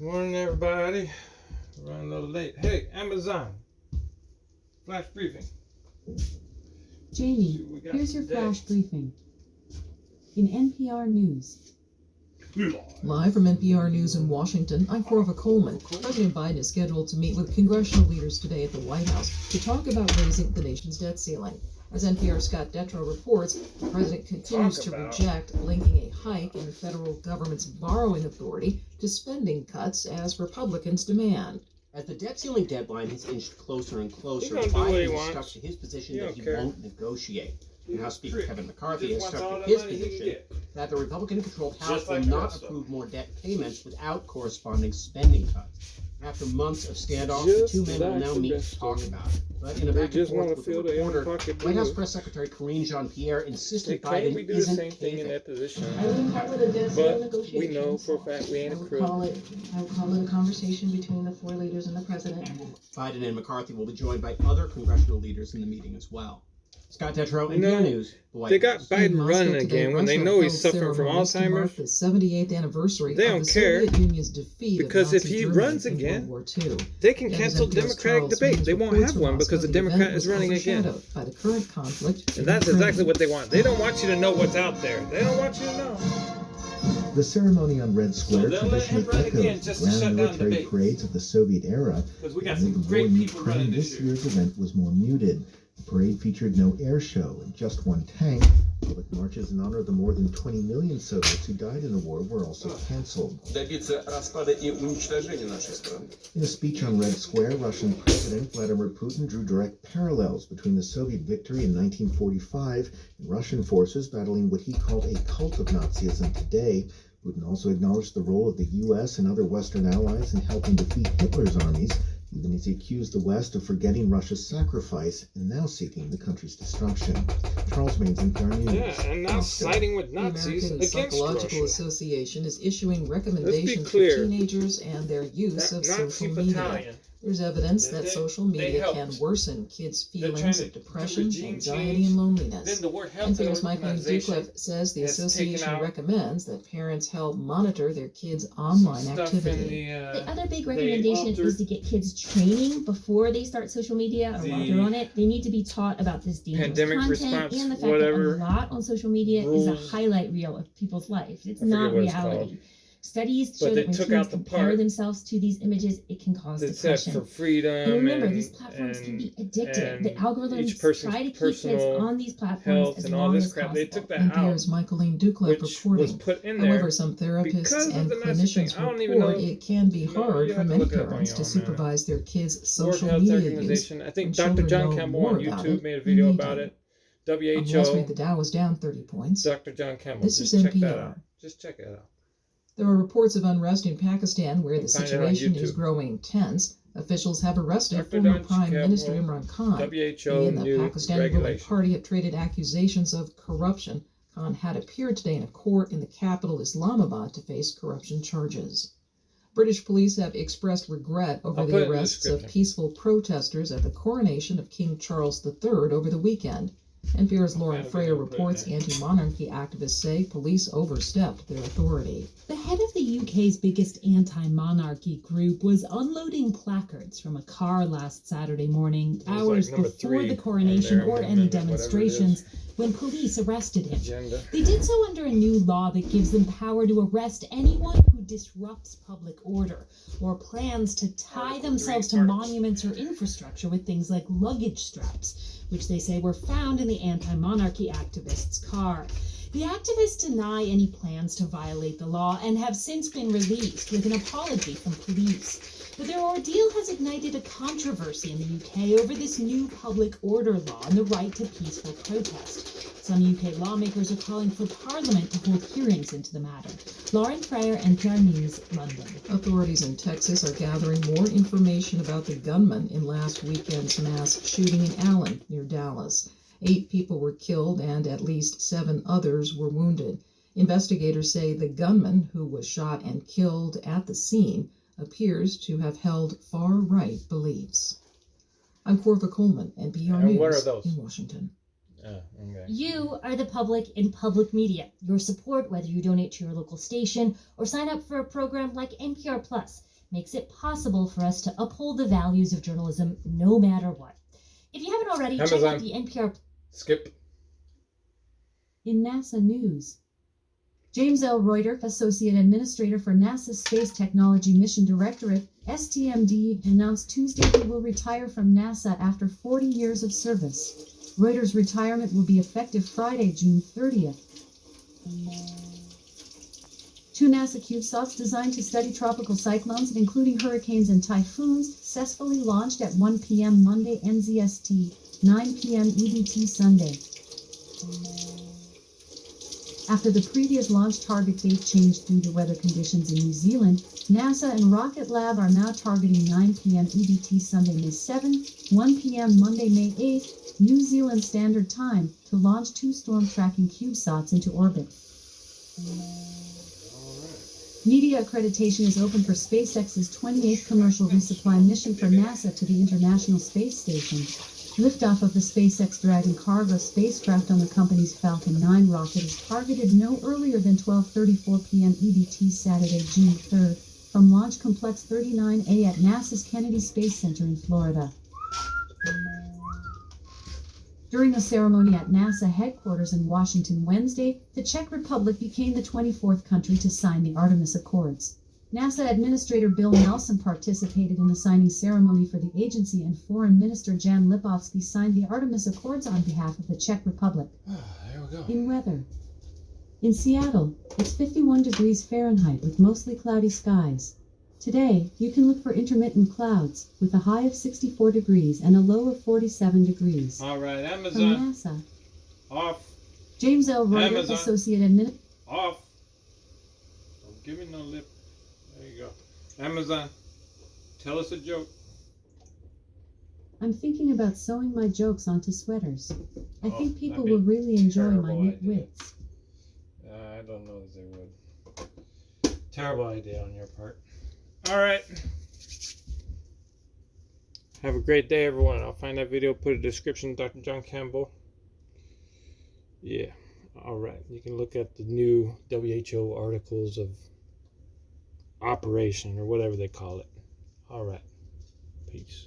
Morning, everybody. Running a little late. Hey, Amazon. Flash briefing. Jamie, here's your flash briefing. In NPR News. Live from NPR News in Washington, I'm Corva Coleman. President Biden is scheduled to meet with congressional leaders today at the White House to talk about raising the nation's debt ceiling. As NPR's Scott Detrow reports, the president continues to reject linking a hike in the federal government's borrowing authority to spending cuts as Republicans demand. As the debt ceiling deadline has inched closer and closer, Biden has stuck to his position that he won't negotiate. And House Speaker Kevin McCarthy has stuck to his position that the Republican-controlled House will not approve more debt payments without corresponding spending cuts. After months of standoff, the two men will now meet to talk about it. But in a back and forth with the reporter, White House Press Secretary Karine Jean-Pierre insisted Biden isn't caving. I wouldn't call it a debt ceiling negotiation. We know for a fact we ain't accrued. I would call it a conversation between the four leaders and the president. Biden and McCarthy will be joined by other congressional leaders in the meeting as well. Scott Detrow, NPR News. They got Biden running again when they know he's suffering from Alzheimer's. The 78th anniversary they don't care because if he runs again, they can cancel Democratic debate. They won't have one because the Democrat is running again. By the current conflict, and that's exactly what they want. They don't want you to know what's out there. They don't want you to know. The ceremony on Red Square traditionally echoed grand military parades of the Soviet era. Amid the war in Ukraine, this year's event was more muted. The parade featured no air show and just one tank. Public marches in honor of the more than 20 million Soviets who died in the war were also canceled. In a speech on Red Square, Russian President Vladimir Putin drew direct parallels between the Soviet victory in 1945 and Russian forces battling what he called a cult of Nazism today. Putin also acknowledged the role of the U.S. and other Western allies in helping defeat Hitler's armies, even as he accused the West of forgetting Russia's sacrifice and now seeking the country's destruction. Charles Maines, NPR News. Yeah, and now siding with Nazis the American against Psychological Russia. Association is issuing recommendations for teenagers and their use of social media. There's evidence that social media can worsen kids' feelings of depression, anxiety, and loneliness. NPR's Michael Ducliffe says the association recommends that parents help monitor their kids' online activity. The other big recommendation is to get kids training before they start social media or while they're on it. They need to be taught about this dangerous content and the fact that a lot on social media is a highlight reel of people's life. It's not reality. Studies show that when teens compare themselves to these images, it can cause depression. For freedom. And remember, these platforms can be addictive. The algorithms try to keep kids on these platforms as long as possible. They took that NPR's Michaeline Ducliffe reporting. However, some therapists and clinicians report it can be hard for many parents to supervise their kids' social media use. I think Dr. John Campbell on YouTube made a video about it. W.H.O. On Wall Street, the Dow was down 30 points. Dr. John Campbell. This is NPR. Just check it out. There are reports of unrest in Pakistan where the situation is growing tense. Officials have arrested former Prime Minister Imran Khan. W.H.O. He and the Pakistani ruling party have traded accusations of corruption. Khan had appeared today in a court in the capital Islamabad to face corruption charges. British police have expressed regret over the arrests of peaceful protesters at the coronation of King Charles III over the weekend. NPR's Lauren Freyer reports anti-monarchy activists say police overstepped their authority. The head of the UK's biggest anti-monarchy group was unloading placards from a car last Saturday morning, hours before the coronation or any demonstrations, when police arrested him. They did so under a new law that gives them power to arrest anyone who disrupts public order or plans to tie themselves to monuments or infrastructure with things like luggage straps, which they say were found in the anti-monarchy activists' car. The activists deny any plans to violate the law and have since been released with an apology from police. But their ordeal has ignited a controversy in the UK over this new public order law and the right to peaceful protest. Some UK lawmakers are calling for Parliament to hold hearings into the matter. Lauren Freyer, NPR News, London. Authorities in Texas are gathering more information about the gunman in last weekend's mass shooting in Allen, near Dallas. 8 people were killed and at least 7 others were wounded. Investigators say the gunman, who was shot and killed at the scene, appears to have held far-right beliefs. I'm Corva Coleman, NPR News in Washington. Okay. You are the public in public media. Your support, whether you donate to your local station or sign up for a program like NPR Plus, makes it possible for us to uphold the values of journalism no matter what. If you haven't already, check out the NPR... Skip. In NASA news, James L. Reuter, Associate Administrator for NASA's Space Technology Mission Directorate, STMD, announced Tuesday he will retire from NASA after 40 years of service. Reuter's retirement will be effective Friday, June 30th. 2 NASA CubeSats designed to study tropical cyclones, including hurricanes and typhoons, successfully launched at 1 p.m. Monday NZST, 9 p.m. EDT Sunday. After the previous launch target date changed due to weather conditions in New Zealand, NASA and Rocket Lab are now targeting 9 p.m. EDT Sunday, May 7, 1 p.m. Monday, May 8, New Zealand Standard Time, to launch 2 storm-tracking CubeSats into orbit. Media accreditation is open for SpaceX's 28th commercial resupply mission for NASA to the International Space Station. Liftoff of the SpaceX Dragon cargo spacecraft on the company's Falcon 9 rocket is targeted no earlier than 12:34 p.m. EDT Saturday, June 3rd, from Launch Complex 39A at NASA's Kennedy Space Center in Florida. During a ceremony at NASA headquarters in Washington Wednesday, the Czech Republic became the 24th country to sign the Artemis Accords. NASA Administrator Bill Nelson participated in the signing ceremony for the agency, and Foreign Minister Jan Lipovsky signed the Artemis Accords on behalf of the Czech Republic. There we go. In weather. In Seattle, it's 51 degrees Fahrenheit with mostly cloudy skies. Today, you can look for intermittent clouds with a high of 64 degrees and a low of 47 degrees. All right, From Amazon. NASA. Off. James L. Reuter, Amazon. Associate Administrator. Off. Don't give me no lip. There you go. Amazon. Tell us a joke. I'm thinking about sewing my jokes onto sweaters. I think people that'd be will really enjoy my terrible knit idea. wits. I don't know if they would. Terrible idea on your part. All right. Have a great day, everyone. I'll find that video, put a description, Dr. John Campbell. Yeah. All right. You can look at the new W.H.O. articles of operation or whatever they call it. All right. Peace.